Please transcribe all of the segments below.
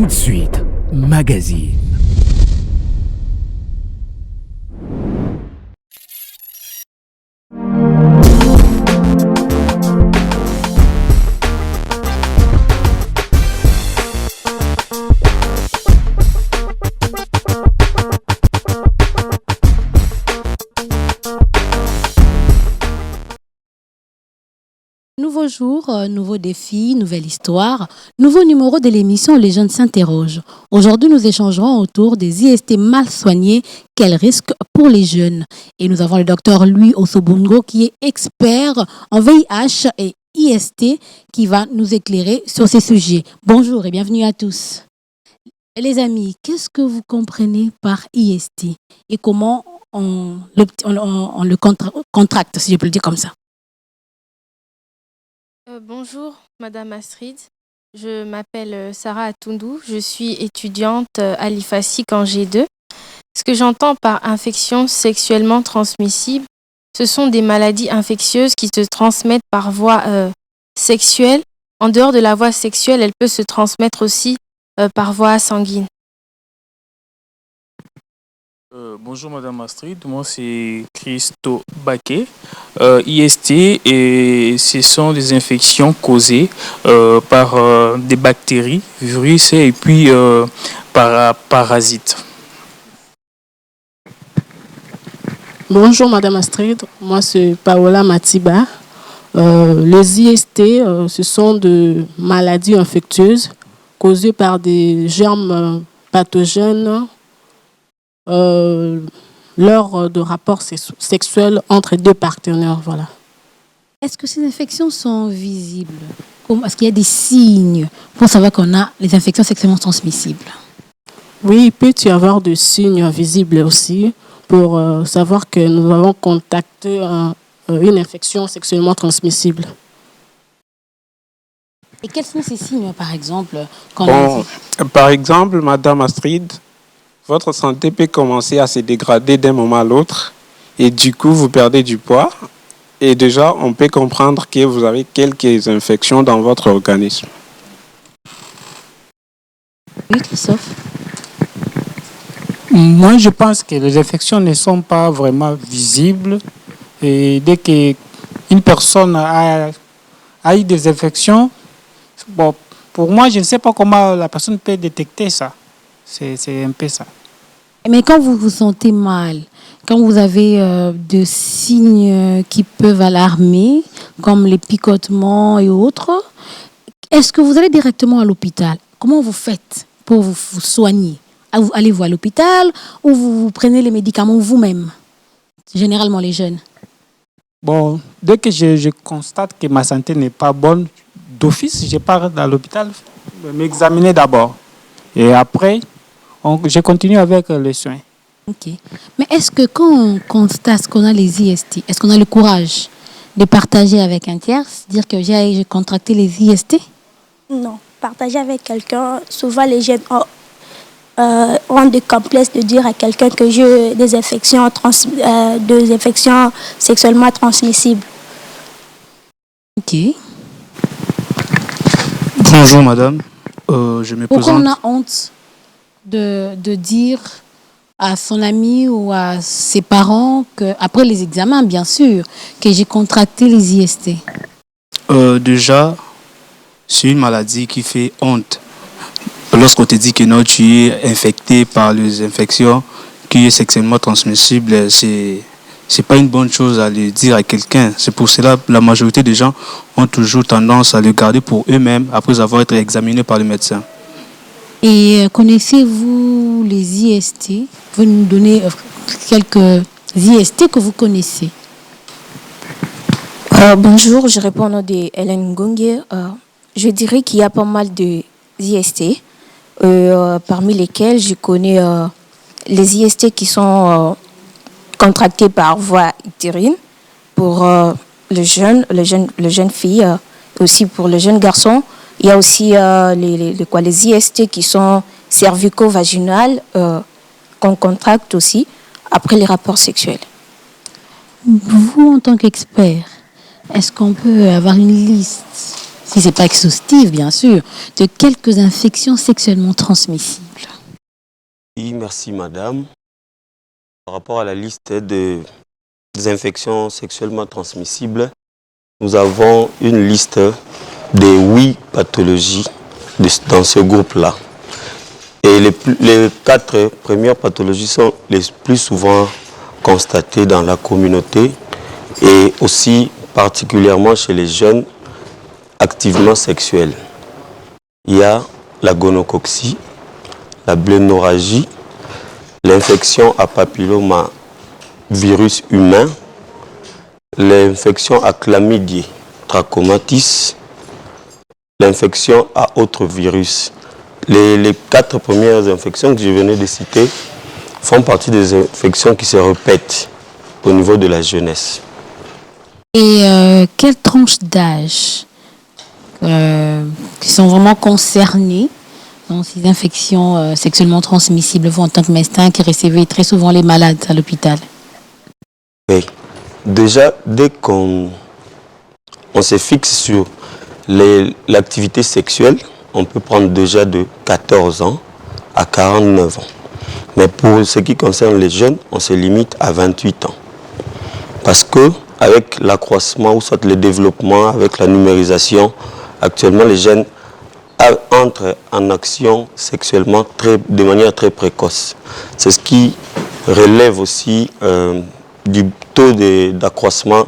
Tout de suite, magazine. Nouveau jour, nouveau défi, nouvelle histoire, nouveau numéro de l'émission Les jeunes s'interrogent. Aujourd'hui, nous échangerons autour des IST mal soignés, quels risques pour les jeunes. Et nous avons le docteur Louis Osobungo qui est expert en VIH et IST qui va nous éclairer sur ces sujets. Bonjour et bienvenue à tous. Les amis, qu'est-ce que vous comprenez par IST et comment on le contracte, si je peux le dire comme ça? Bonjour Madame Astrid, je m'appelle Sarah Atundou, je suis étudiante à l'IFASIC en G2. Ce que j'entends par infection sexuellement transmissible, ce sont des maladies infectieuses qui se transmettent par voie sexuelle. En dehors de la voie sexuelle, elle peut se transmettre aussi par voie sanguine. Bonjour Madame Astrid, moi c'est Christo Baquet. IST, et ce sont des infections causées par des bactéries, virus et puis par parasites. Bonjour Madame Astrid, moi c'est Paola Matiba. Les IST, ce sont des maladies infectieuses causées par des germes pathogènes lors de rapports sexuels entre deux partenaires. Voilà. Est-ce que ces infections sont visibles? Est-ce qu'il y a des signes pour savoir qu'on a les infections sexuellement transmissibles? Oui, il peut y avoir des signes visibles aussi pour savoir que nous avons contacté une infection sexuellement transmissible. Et quels sont ces signes, par exemple? Par exemple, Madame Astrid, votre santé peut commencer à se dégrader d'un moment à l'autre et du coup, vous perdez du poids. Et déjà, on peut comprendre que vous avez quelques infections dans votre organisme. Oui, Christophe. Moi, je pense que les infections ne sont pas vraiment visibles. Et dès qu'une personne a eu des infections, bon, pour moi, je ne sais pas comment la personne peut détecter ça. C'est un peu ça. Mais quand vous vous sentez mal, quand vous avez des signes qui peuvent alarmer, comme les picotements et autres, est-ce que vous allez directement à l'hôpital? Comment vous faites pour vous soigner? Allez-vous à l'hôpital ou vous prenez les médicaments vous-même? Généralement, les jeunes. Bon, dès que je constate que ma santé n'est pas bonne, d'office, je pars à l'hôpital m'examiner d'abord. Et après, je continue avec les soins. Ok. Mais est-ce que quand on constate qu'on a les IST, est-ce qu'on a le courage de partager avec un tiers, dire que j'ai contracté les IST? Non. Partager avec quelqu'un, souvent les jeunes ont des complexes de dire à quelqu'un que j'ai des infections sexuellement transmissibles. Ok. Bonjour Madame, je me Pourquoi présente. on a honte de dire à son ami ou à ses parents, après les examens, bien sûr, que j'ai contracté les IST? Déjà, c'est une maladie qui fait honte. Lorsqu'on te dit que non, tu es infecté par les infections qui est sexuellement transmissible, c'est pas une bonne chose à le dire à quelqu'un. C'est pour cela que la majorité des gens ont toujours tendance à le garder pour eux-mêmes après avoir été examinés par le médecin. Et connaissez-vous les IST? Vous nous donnez quelques IST que vous connaissez. Bonjour, je réponds au nom de Hélène Ngongue. Je dirais qu'il y a pas mal de IST, parmi lesquels je connais les IST qui sont contractés par voie utérine pour les jeunes filles, aussi pour les jeunes garçons. Il y a aussi les IST qui sont cervico-vaginales qu'on contracte aussi après les rapports sexuels. Vous, en tant qu'expert, est-ce qu'on peut avoir une liste si ce n'est pas exhaustif, bien sûr, de quelques infections sexuellement transmissibles. Oui, merci madame. Par rapport à la liste des infections sexuellement transmissibles, nous avons une liste des 8 pathologies dans ce groupe-là. Et les 4 premières pathologies sont les plus souvent constatées dans la communauté et aussi particulièrement chez les jeunes activement sexuels. Il y a la gonococcie, la blénorragie, l'infection à papillomavirus humain, l'infection à chlamydia trachomatis, l'infection à autres virus. Les 4 premières infections que je venais de citer font partie des infections qui se répètent au niveau de la jeunesse. Et quelle tranche d'âge qui sont vraiment concernées dans ces infections sexuellement transmissibles, vous en tant que médecin qui recevez très souvent les malades à l'hôpital? Oui. Déjà, dès qu'on se fixe sur l'activité sexuelle, on peut prendre déjà de 14 ans à 49 ans. Mais pour ce qui concerne les jeunes, on se limite à 28 ans. Parce que avec l'accroissement ou soit le développement, avec la numérisation, actuellement les jeunes entrent en action sexuellement de manière très précoce. C'est ce qui relève aussi du taux d'accroissement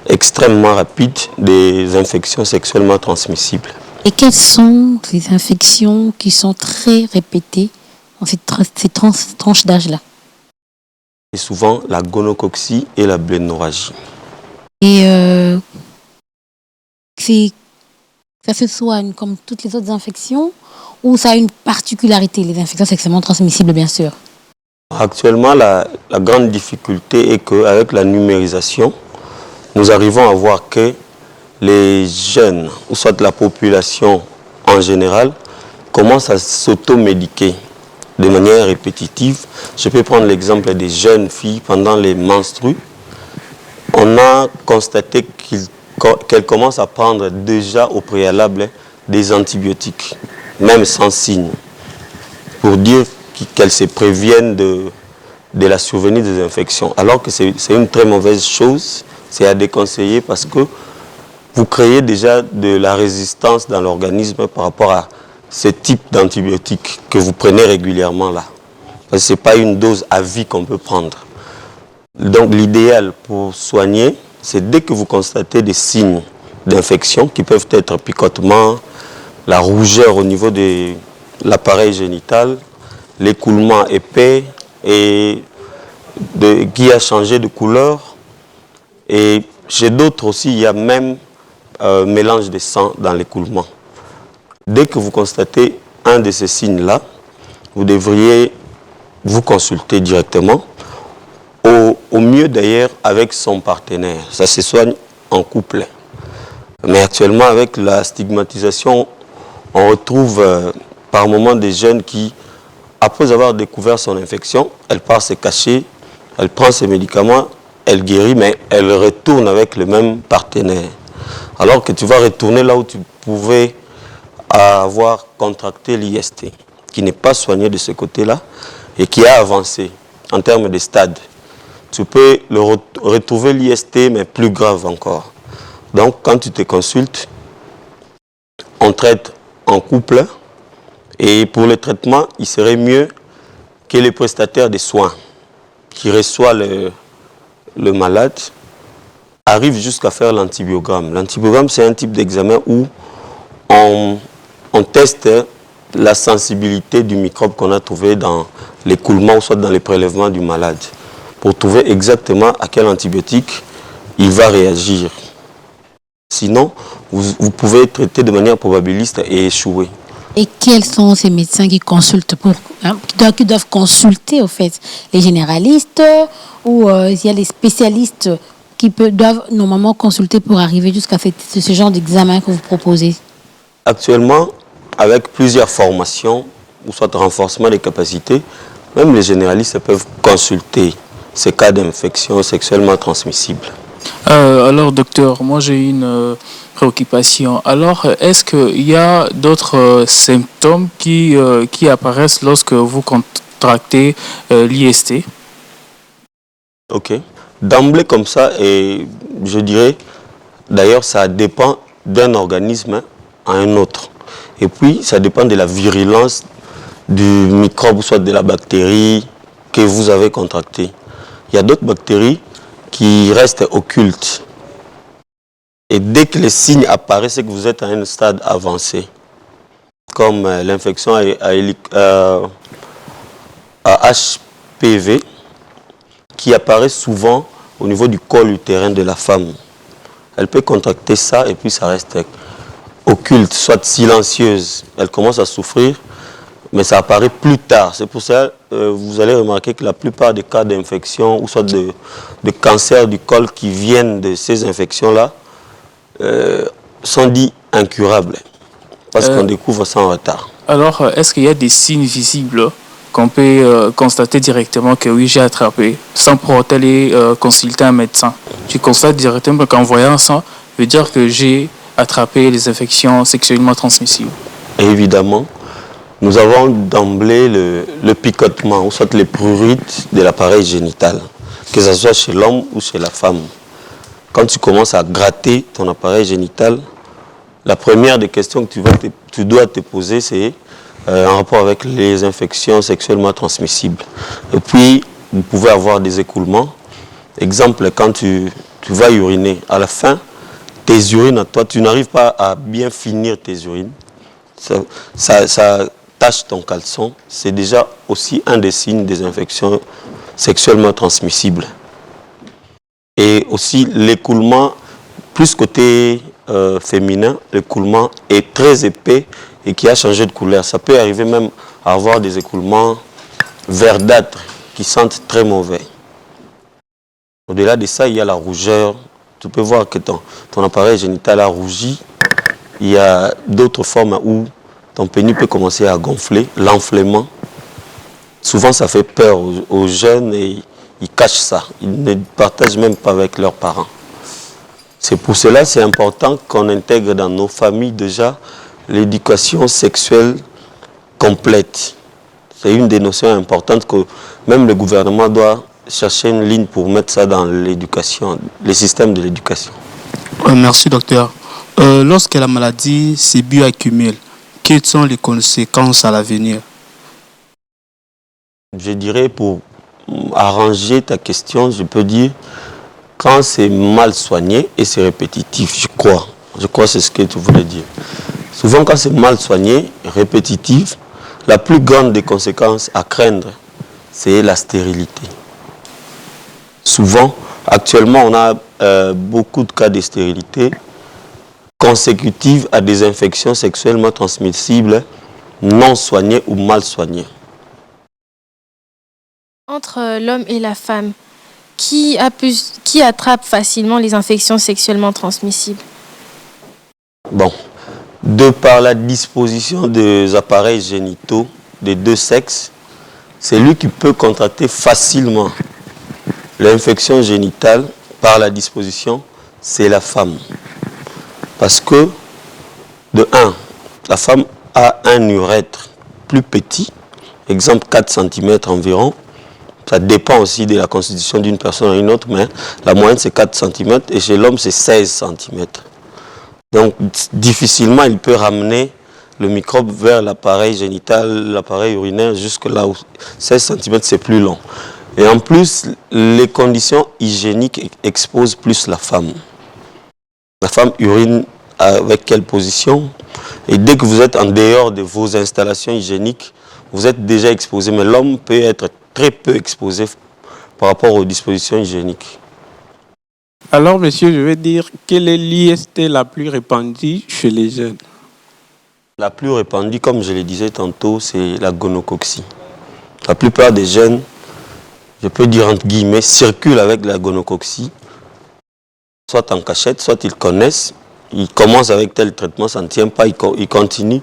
extrêmement rapide des infections sexuellement transmissibles. Et quelles sont ces infections qui sont très répétées dans ces tranches d'âge-là? C'est souvent la gonococcie et la blénorragie. Et ça se soigne comme toutes les autres infections ou ça a une particularité, les infections sexuellement transmissibles, bien sûr? Actuellement, la grande difficulté est qu'avec la numérisation, nous arrivons à voir que les jeunes, ou soit la population en général, commencent à s'automédiquer de manière répétitive. Je peux prendre l'exemple des jeunes filles pendant les menstrues. On a constaté qu'elles commencent à prendre déjà au préalable des antibiotiques, même sans signe, pour dire qu'elles se préviennent de la survenue des infections. Alors que c'est une très mauvaise chose, c'est à déconseiller parce que vous créez déjà de la résistance dans l'organisme par rapport à ce type d'antibiotiques que vous prenez régulièrement là. Parce que ce n'est pas une dose à vie qu'on peut prendre. Donc l'idéal pour soigner, c'est dès que vous constatez des signes d'infection qui peuvent être picotement, la rougeur au niveau de l'appareil génital, l'écoulement épais et qui a changé de couleur. Et chez d'autres aussi, il y a même mélange de sang dans l'écoulement. Dès que vous constatez un de ces signes-là, vous devriez vous consulter directement, au mieux d'ailleurs avec son partenaire. Ça se soigne en couple. Mais actuellement, avec la stigmatisation, on retrouve par moments des jeunes qui, après avoir découvert son infection, elle part se cacher, elle prend ses médicaments, elle guérit, mais elle retourne avec le même partenaire. Alors que tu vas retourner là où tu pouvais avoir contracté l'IST, qui n'est pas soigné de ce côté-là et qui a avancé en termes de stade. Tu peux retrouver l'IST, mais plus grave encore. Donc, quand tu te consultes, on traite en couple. Et pour le traitement, il serait mieux que les prestataires de soins qui reçoivent le malade arrivent jusqu'à faire l'antibiogramme. L'antibiogramme, c'est un type d'examen où on teste la sensibilité du microbe qu'on a trouvé dans l'écoulement ou soit dans les prélèvements du malade pour trouver exactement à quel antibiotique il va réagir. Sinon, vous pouvez traiter de manière probabiliste et échouer. Et quels sont ces médecins qui consultent qui doivent consulter au fait? Les généralistes ou il y a les spécialistes qui doivent normalement consulter pour arriver jusqu'à ce genre d'examen que vous proposez? Actuellement, avec plusieurs formations, ou soit renforcement des capacités, même les généralistes peuvent consulter ces cas d'infection sexuellement transmissible. Alors, docteur, moi j'ai une préoccupation. Alors, est-ce qu'il y a d'autres symptômes qui apparaissent lorsque vous contractez l'IST? Ok. D'emblée comme ça, et je dirais, d'ailleurs, ça dépend d'un organisme à un autre. Et puis, ça dépend de la virulence du microbe, soit de la bactérie que vous avez contractée. Il y a d'autres bactéries qui restent occultes. Et dès que les signes apparaissent, c'est que vous êtes à un stade avancé, comme l'infection à HPV, qui apparaît souvent au niveau du col utérin de la femme. Elle peut contracter ça et puis ça reste occulte, soit silencieuse. Elle commence à souffrir, mais ça apparaît plus tard. C'est pour ça que vous allez remarquer que la plupart des cas d'infection ou soit de cancer du col qui viennent de ces infections-là sont dits incurables, parce qu'on découvre ça en retard. Alors, est-ce qu'il y a des signes visibles qu'on peut constater directement que oui, j'ai attrapé, sans pour aller consulter un médecin? Tu constates directement qu'en voyant ça, veut dire que j'ai attrapé les infections sexuellement transmissibles. Et évidemment, nous avons d'emblée le picotement, ou soit les prurites de l'appareil génital, que ce soit chez l'homme ou chez la femme. Quand tu commences à gratter ton appareil génital, la première des questions que tu dois te poser, c'est en rapport avec les infections sexuellement transmissibles. Et puis, vous pouvez avoir des écoulements. Exemple, quand tu vas uriner, à la fin, tes urines à toi, tu n'arrives pas à bien finir tes urines. Ça tache ton caleçon. C'est déjà aussi un des signes des infections sexuellement transmissibles. Et aussi l'écoulement, plus côté féminin, l'écoulement est très épais et qui a changé de couleur. Ça peut arriver même à avoir des écoulements verdâtres qui sentent très mauvais. Au-delà de ça, il y a la rougeur. Tu peux voir que ton appareil génital a rougi. Il y a d'autres formes où ton pénis peut commencer à gonfler, l'enflement. Souvent, ça fait peur aux jeunes et ils cachent ça. Ils ne partagent même pas avec leurs parents. C'est pour cela que c'est important qu'on intègre dans nos familles déjà l'éducation sexuelle complète. C'est une des notions importantes que même le gouvernement doit chercher une ligne pour mettre ça dans l'éducation, les systèmes de l'éducation. Merci, docteur. Lorsque la maladie s'est bioaccumule, quelles sont les conséquences à l'avenir? Je dirais, pour arranger ta question, je peux dire, quand c'est mal soigné et c'est répétitif, je crois que c'est ce que tu voulais dire. Souvent, quand c'est mal soigné, répétitif, la plus grande des conséquences à craindre, c'est la stérilité. Souvent, actuellement, on a beaucoup de cas de stérilité consécutives à des infections sexuellement transmissibles non soignées ou mal soignées. Entre l'homme et la femme, qui attrape facilement les infections sexuellement transmissibles? Bon, de par la disposition des appareils génitaux des deux sexes, c'est lui qui peut contracter facilement l'infection génitale par la disposition, c'est la femme. Parce que, de 1, la femme a un urètre plus petit, exemple 4 cm environ. Ça dépend aussi de la constitution d'une personne à une autre, mais la moyenne c'est 4 cm et chez l'homme c'est 16 cm. Donc difficilement il peut ramener le microbe vers l'appareil génital, l'appareil urinaire, jusque là où 16 cm c'est plus long. Et en plus, les conditions hygiéniques exposent plus la femme. La femme urine avec quelle position? Et dès que vous êtes en dehors de vos installations hygiéniques, vous êtes déjà exposé. Mais l'homme peut être très peu exposé par rapport aux dispositions hygiéniques. Alors, monsieur, je vais dire, quelle est l'IST la plus répandue chez les jeunes? La plus répandue, comme je le disais tantôt, c'est la gonococcie. La plupart des jeunes, je peux dire entre guillemets, circulent avec la gonococcie, soit en cachette, soit ils connaissent, ils commencent avec tel traitement, ça ne tient pas, ils continuent.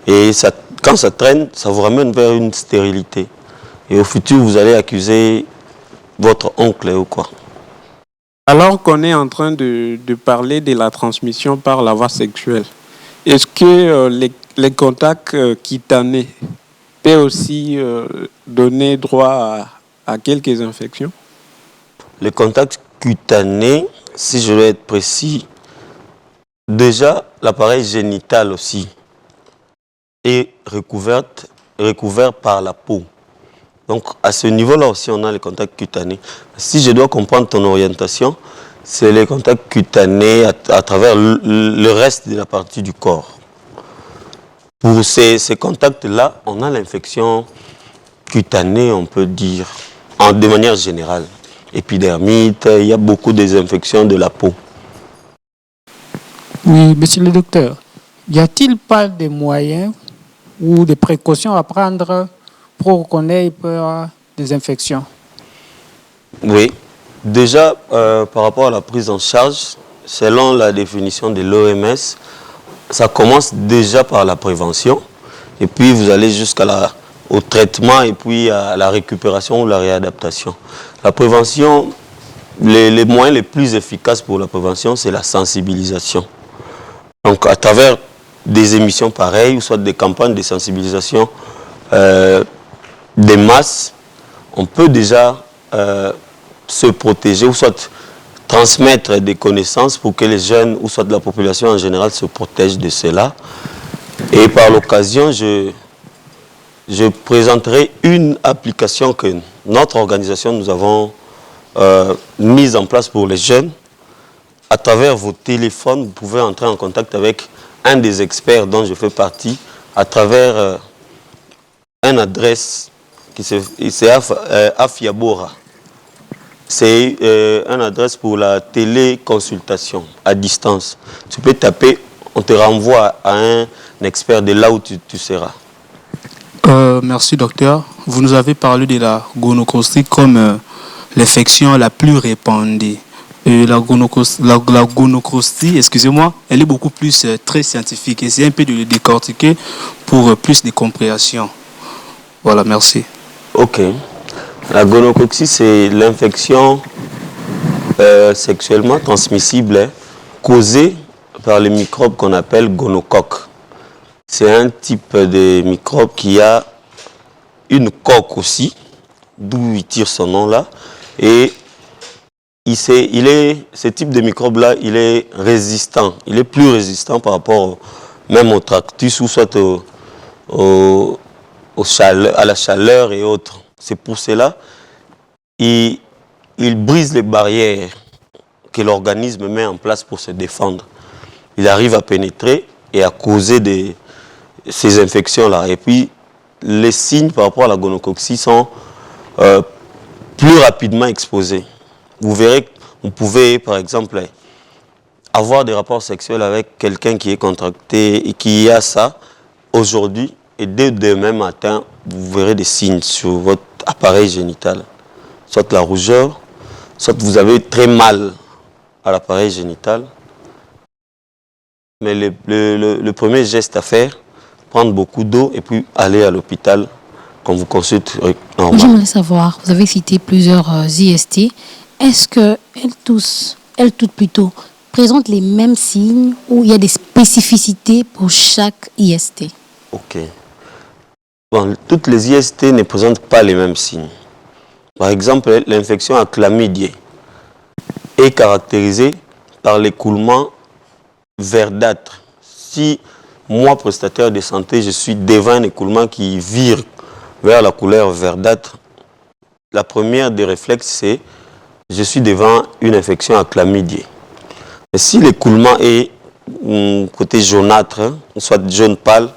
Et ça, quand ça traîne, ça vous ramène vers une stérilité. Et au futur, vous allez accuser votre oncle ou quoi. Alors qu'on est en train de parler de la transmission par la voie sexuelle, est-ce que les contacts cutanés peuvent aussi donner droit à quelques infections? Les contacts cutanés, si je dois être précis, déjà l'appareil génital aussi est recouvert par la peau. Donc à ce niveau-là aussi, on a les contacts cutanés. Si je dois comprendre ton orientation, c'est les contacts cutanés à travers le reste de la partie du corps. Pour ces contacts-là, on a l'infection cutanée, on peut dire, de manière générale. Épidermite, il y a beaucoup des infections de la peau. Oui, monsieur le docteur, y a-t-il pas des moyens ou des précautions à prendre pour reconnaître des infections? Oui, déjà par rapport à la prise en charge, selon la définition de l'OMS, ça commence déjà par la prévention et puis vous allez jusqu'au traitement et puis à la récupération ou la réadaptation. La prévention, les moyens les plus efficaces pour la prévention, c'est la sensibilisation. Donc à travers des émissions pareilles, ou soit des campagnes de sensibilisation des masses, on peut déjà se protéger ou soit transmettre des connaissances pour que les jeunes ou soit de la population en général se protègent de cela. Et par l'occasion, je présenterai une application que notre organisation, nous avons mise en place pour les jeunes. À travers vos téléphones, vous pouvez entrer en contact avec un des experts dont je fais partie à travers une adresse qui c'est Afiabora. C'est une adresse pour la téléconsultation à distance. Tu peux taper, on te renvoie à un expert de là où tu seras. Merci docteur. Vous nous avez parlé de la gonococcie comme l'infection la plus répandue. La gonococcie, excusez-moi, elle est beaucoup plus très scientifique. Essayez un peu de le décortiquer pour plus de compréhension. Voilà, merci. Ok. La gonococcie, c'est l'infection sexuellement transmissible causée par les microbes qu'on appelle gonocoques. C'est un type de microbe qui a une coque aussi, d'où il tire son nom là. Et ce type de microbe-là, il est résistant. Il est plus résistant par rapport même au tractus ou soit à la chaleur et autres. C'est pour cela il brise les barrières que l'organisme met en place pour se défendre. Il arrive à pénétrer et à causer ces infections-là. Et puis, les signes par rapport à la gonococcie sont plus rapidement exposés. Vous verrez que vous pouvez, par exemple, avoir des rapports sexuels avec quelqu'un qui est contracté et qui a ça aujourd'hui. Et dès demain matin, vous verrez des signes sur votre appareil génital. Soit la rougeur, soit vous avez très mal à l'appareil génital. Mais le premier geste à faire, prendre beaucoup d'eau et puis aller à l'hôpital qu'on vous consulte normalement. J'aimerais savoir, vous avez cité plusieurs IST. Est-ce qu'elles toutes plutôt présentent les mêmes signes ou il y a des spécificités pour chaque IST? Ok. Bon, toutes les IST ne présentent pas les mêmes signes. Par exemple, l'infection à chlamydia est caractérisée par l'écoulement verdâtre. Si moi, prestataire de santé, je suis devant un écoulement qui vire vers la couleur verdâtre, la première des réflexes, c'est je suis devant une infection à chlamydia. Mais si l'écoulement est côté jaunâtre, soit jaune pâle,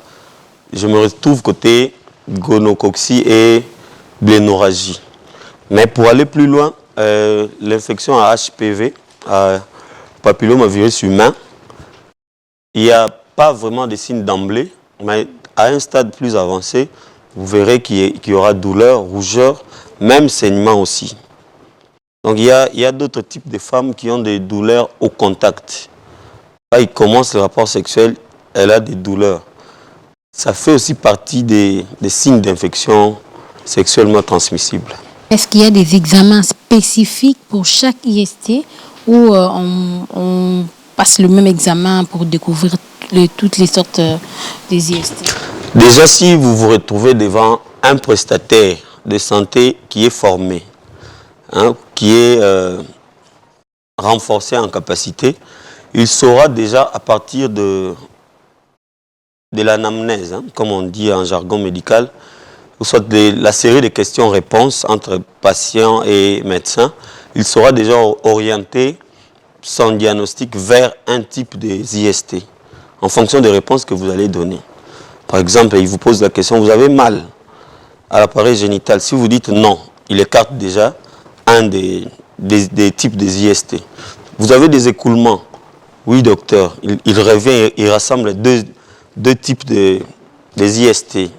je me retrouve côté gonococcie et blénorragie. Mais pour aller plus loin, l'infection à HPV, à papillomavirus humain, il n'y a pas vraiment de signes d'emblée, mais à un stade plus avancé, vous verrez qu'il y aura douleur, rougeur, même saignement aussi. Donc il y a d'autres types de femmes qui ont des douleurs au contact. Là, il commence le rapport sexuel, elle a des douleurs. Ça fait aussi partie des signes d'infection sexuellement transmissible. Est-ce qu'il y a des examens spécifiques pour chaque IST ou on passe le même examen pour découvrir toutes les sortes des IST? Déjà, si vous vous retrouvez devant un prestataire de santé qui est formé, hein, qui est renforcé en capacité, il saura déjà à partir de l'anamnèse, hein, comme on dit en jargon médical, ou soit la série de questions-réponses entre patient et médecin, il saura déjà orienter son diagnostic vers un type de IST, en fonction des réponses que vous allez donner. Par exemple, il vous pose la question, vous avez mal à l'appareil génital. Si vous dites non, il écarte déjà un des types des IST. Vous avez des écoulements. Oui, docteur. Il revient, il rassemble deux types des IST.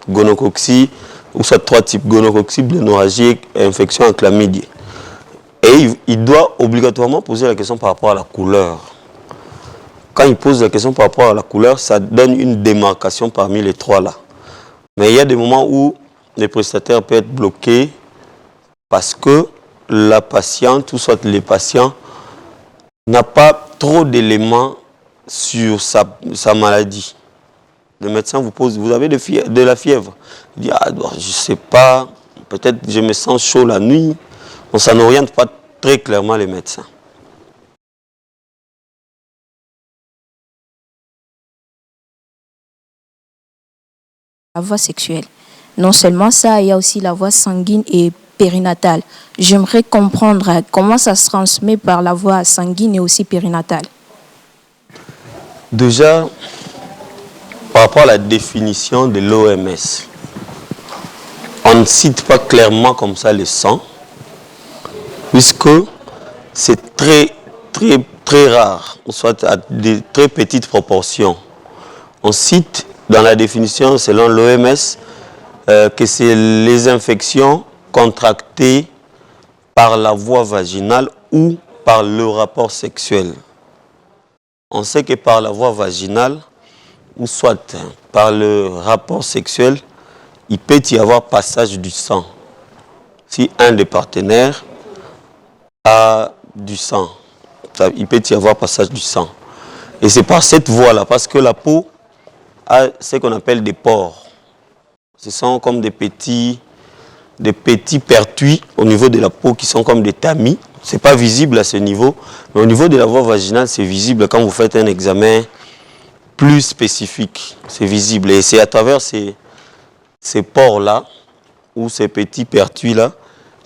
Gonococcie, ou soit 3 types, gonococcie, blénorragie et infection à chlamydie. Et il doit obligatoirement poser la question par rapport à la couleur. Quand il pose la question par rapport à la couleur, ça donne une démarcation parmi les 3 là. Mais il y a des moments où les prestataires peuvent être bloqués parce que la patiente, ou soit les patients, n'a pas trop d'éléments sur sa maladie. Le médecin vous pose, vous avez de la fièvre. Il dit, ah, je ne sais pas, peut-être je me sens chaud la nuit. On ça n'oriente pas très clairement les médecins. La voie sexuelle. Non seulement ça, il y a aussi la voie sanguine et périnatale. J'aimerais comprendre comment ça se transmet par la voie sanguine et aussi périnatale. Déjà, par rapport à la définition de l'OMS, on ne cite pas clairement comme ça le sang, puisque c'est très, très, très rare, soit à des très petites proportions. On cite dans la définition, selon l'OMS, que c'est les infections contractées par la voie vaginale ou par le rapport sexuel. On sait que par la voie vaginale, ou soit par le rapport sexuel, il peut y avoir passage du sang. Si un des partenaires a du sang, il peut y avoir passage du sang. Et c'est par cette voie-là, parce que la peau a ce qu'on appelle des pores. Ce sont comme des petits pertuis au niveau de la peau qui sont comme des tamis. Ce n'est pas visible à ce niveau, mais au niveau de la voie vaginale, c'est visible quand vous faites un examen plus spécifique. C'est visible et c'est à travers ces pores-là ou ces petits pertuis-là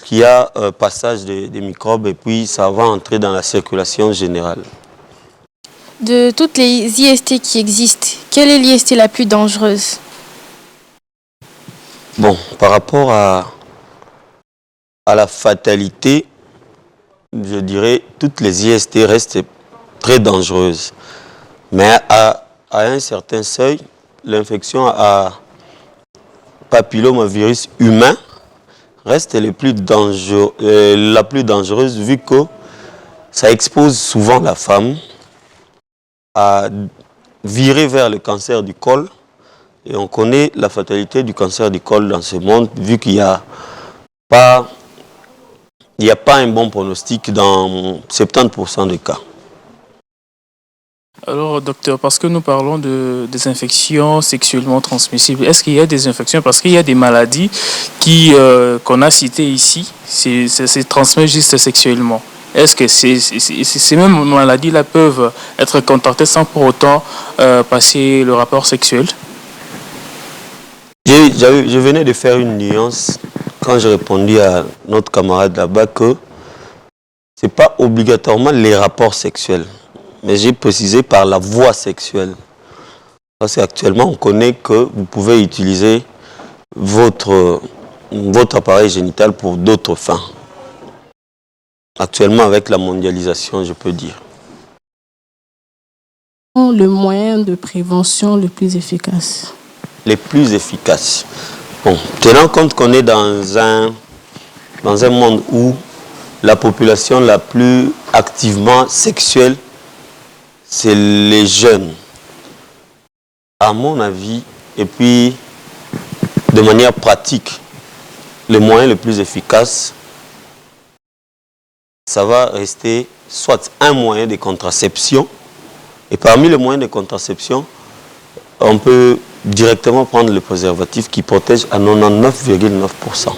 qu'il y a passage des microbes et puis ça va entrer dans la circulation générale. De toutes les IST qui existent, quelle est l'IST la plus dangereuse? Bon, par rapport à la fatalité, je dirais toutes les IST restent très dangereuses. Mais à un certain seuil, l'infection à papillomavirus humain reste la plus dangereuse vu que ça expose souvent la femme à virer vers le cancer du col. Et on connaît la fatalité du cancer du col dans ce monde vu qu'il n'y a pas un bon pronostic dans 70% des cas. Alors, docteur, parce que nous parlons des infections sexuellement transmissibles, est-ce qu'il y a des infections, parce qu'il y a des maladies qu'on a citées ici, se transmettent juste sexuellement. Est-ce que ces mêmes maladies-là peuvent être contractées sans pour autant passer le rapport sexuel? Je venais de faire une nuance quand j'ai répondu à notre camarade là-bas que ce n'est pas obligatoirement les rapports sexuels, mais j'ai précisé par la voie sexuelle. Parce qu'actuellement, on connaît que vous pouvez utiliser votre appareil génital pour d'autres fins. Actuellement, avec la mondialisation, je peux dire. Le moyen de prévention le plus efficace? Les plus efficaces. Bon, tenant compte qu'on est dans un monde où la population la plus activement sexuelle, c'est les jeunes. À mon avis, et puis de manière pratique, le moyen le plus efficace, ça va rester soit un moyen de contraception, et parmi les moyens de contraception, on peut directement prendre le préservatif qui protège à 99,9%.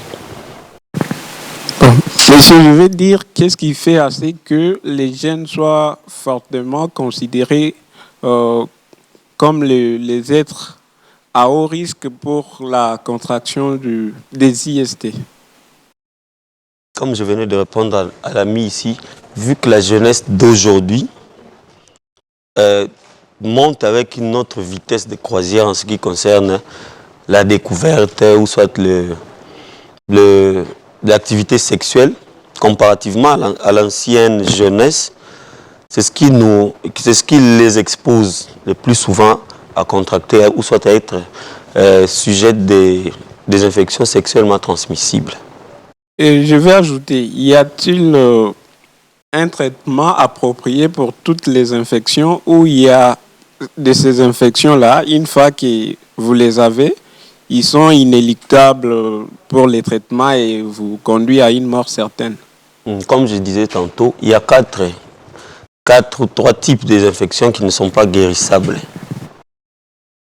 Monsieur, je veux dire, qu'est-ce qui fait assez que les jeunes soient fortement considérés comme les êtres à haut risque pour la contraction des IST? Comme je venais de répondre à l'ami ici, vu que la jeunesse d'aujourd'hui monte avec une autre vitesse de croisière en ce qui concerne la découverte ou soit l'activité sexuelle, comparativement à l'ancienne jeunesse, c'est ce qui les expose le plus souvent à contracter ou soit à être sujet des infections sexuellement transmissibles. Et je vais ajouter, y a-t-il un traitement approprié pour toutes les infections ou il y a de ces infections-là, une fois que vous les avez, ils sont inéluctables pour les traitements et vous conduisent à une mort certaine? Comme je disais tantôt, il y a quatre ou trois types d'infections qui ne sont pas guérissables.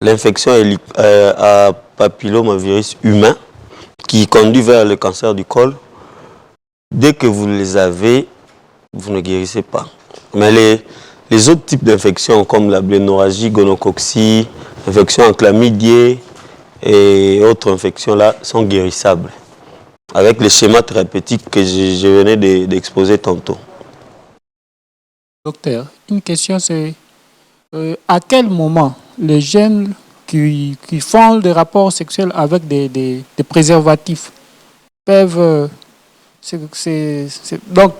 L'infection à papillomavirus humain qui conduit vers le cancer du col. Dès que vous les avez, vous ne guérissez pas. Mais les autres types d'infections comme la blénorragie, gonococcie, infection en chlamydia et autres infections là sont guérissables avec les schémas thérapeutiques que je venais d'exposer tantôt. Docteur, une question c'est à quel moment les jeunes qui font des rapports sexuels avec des préservatifs peuvent... donc,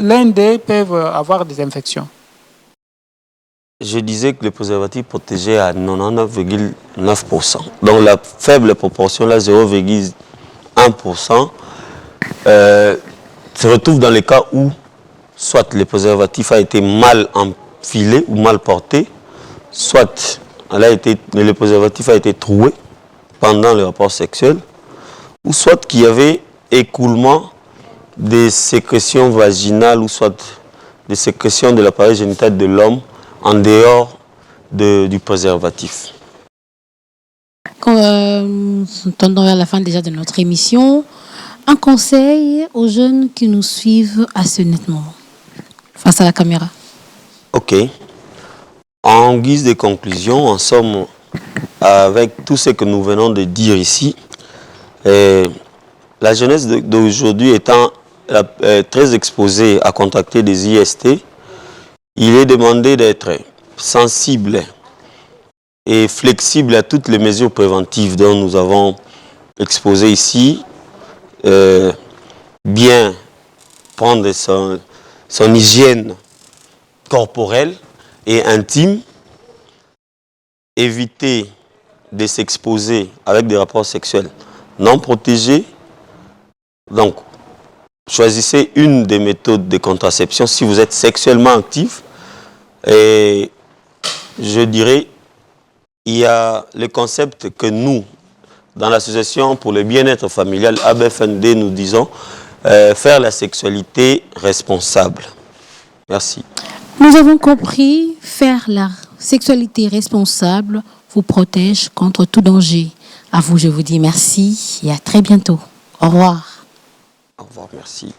l'un d'eux peuvent avoir des infections. Je disais que le préservatif protégeait à 99,9%. Donc la faible proportion, là, 0,1%, se retrouve dans les cas où soit le préservatif a été mal enfilé ou mal porté, soit le préservatif a été troué pendant le rapport sexuel, ou soit qu'il y avait écoulement des sécrétions vaginales ou soit des sécrétions de l'appareil génital de l'homme en dehors du préservatif. Quand nous tendons vers la fin déjà de notre émission, un conseil aux jeunes qui nous suivent à ce net moment, face à la caméra. Ok. En guise de conclusion, en somme, avec tout ce que nous venons de dire ici, la jeunesse d'aujourd'hui étant très exposée à contracter des IST, il est demandé d'être sensible et flexible à toutes les mesures préventives dont nous avons exposé ici. Bien prendre son hygiène corporelle et intime, éviter de s'exposer avec des rapports sexuels non protégés. Donc, choisissez une des méthodes de contraception si vous êtes sexuellement actif. Et je dirais, il y a le concept que nous, dans l'association pour le bien-être familial ABFND, nous disons faire la sexualité responsable. Merci. Nous avons compris, faire la sexualité responsable vous protège contre tout danger. À vous, je vous dis merci et à très bientôt. Au revoir. Au revoir, merci.